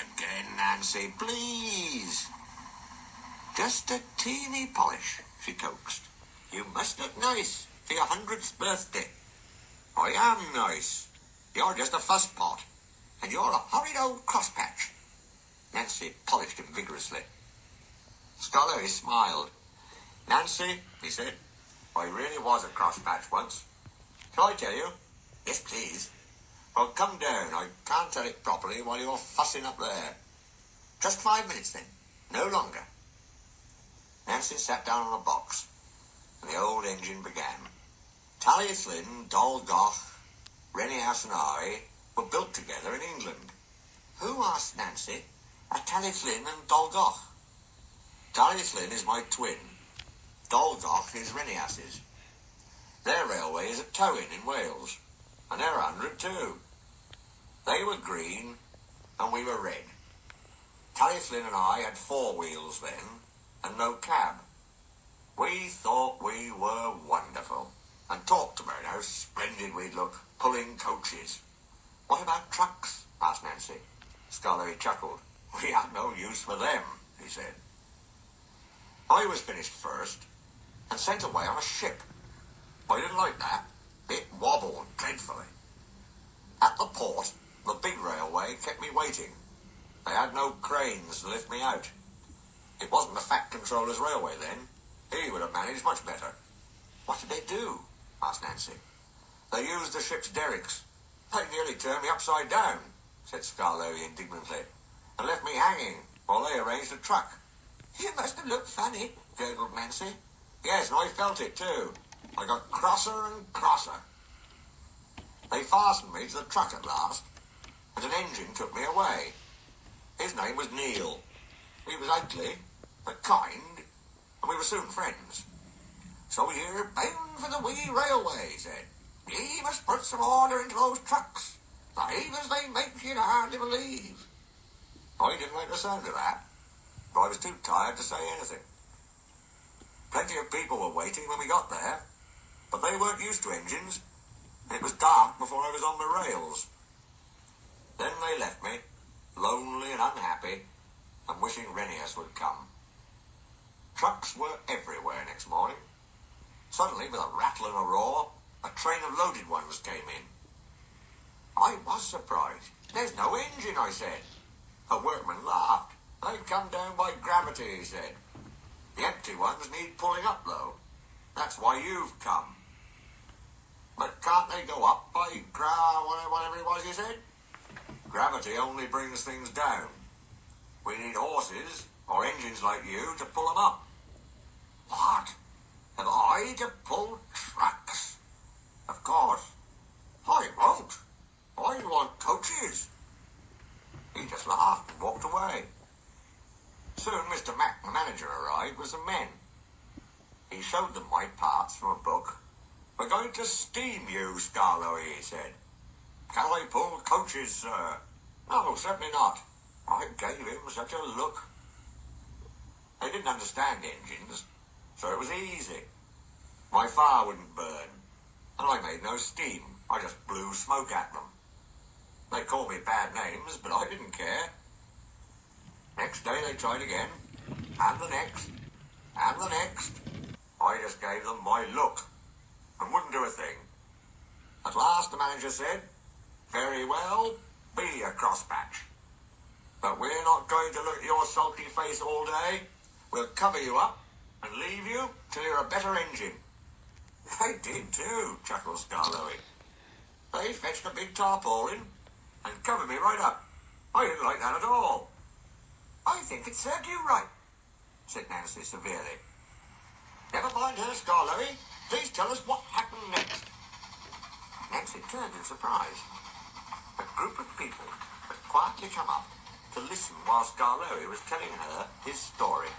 again, Nancy, please. Just a teeny polish, she coaxed. You must look nice for your 100th birthday. I am nice. You're just a fusspot, and you're a horrid old crosspatch. Nancy polished him vigorously. Scullery smiled. Nancy, he said, I really was a crosspatch once. Shall I tell you? Yes, please. Well, come down. I can't tell it properly while you're fussing up there. Just 5 minutes, then. No longer. Nancy sat down on a box, and the old engine began. Tally Flynn, Doll Goth, Renniehouse and I were built together in England. Who, asked Nancy, are Tally Flynn and Doll Goth? Tally Flynn is my twin. Doll Goth is Renniehouse's. Their railway is at Towyn in Wales, and they're 100 too. They were green, and we were red. Tally Flynn and I had 4 wheels then, and no cab. We thought we were wonderful, and talked about how splendid we'd look pulling coaches. What about trucks? Asked Nancy. Scullery chuckled. We had no use for them, he said. I was finished first, and sent away on a ship. I didn't like that. It wobbled dreadfully. At the port, the big railway kept me waiting. They had no cranes to lift me out. It wasn't the Fat Controller's railway then. He would have managed much better. What did they do? Asked Nancy. They used the ship's derricks. They nearly turned me upside down, said Scarlowy indignantly, and left me hanging while they arranged a truck. You must have looked funny, gurgled Nancy. Yes, and I felt it too. I got crosser and crosser. They fastened me to the truck at last, and an engine took me away. His name was Neil. He was ugly, but kind, and we were soon friends. So you're bound for the wee railway, he said. Ye must put some order into those trucks. The havens they make you'd hardly believe. I didn't like the sound of that, but I was too tired to say anything. Plenty of people were waiting when we got there, but they weren't used to engines. It was dark before I was on the rails. Then they left me, lonely and unhappy, and wishing Rennius would come. Trucks were everywhere next morning. Suddenly, with a rattle and a roar, a train of loaded ones came in. I was surprised. There's no engine, I said. A workman laughed. They've come down by gravity, he said. The empty ones need pulling up, though. That's why you've come. But can't they go up by whatever it was you said? Gravity only brings things down. We need horses or engines like you to pull them up. What? Have I to pull trucks? Of course. I won't. I want coaches. He just laughed and walked away. Soon Mr. Mac, the manager, arrived with some men. He showed them my parts from a book. We're going to steam you, Scarlowy, he said. Can I pull coaches, sir? No, certainly not. I gave him such a look. They didn't understand engines, so it was easy. My fire wouldn't burn, and I made no steam. I just blew smoke at them. They called me bad names, but I didn't care. Next day they tried again, and the next, and the next. I just gave them my look, and wouldn't do a thing. At last the manager said, very well, be a crosspatch. But we're not going to look at your sulky face all day. We'll cover you up and leave you till you're a better engine. They did too, chuckled Scarlowy. They fetched a big tarpaulin and covered me right up. I didn't like that at all. I think it served you right, said Nancy severely. Never mind her, Scarlowy. Please tell us what happened next. Nancy turned in surprise. A group of people had quietly come up to listen while Scarlowy was telling her his story.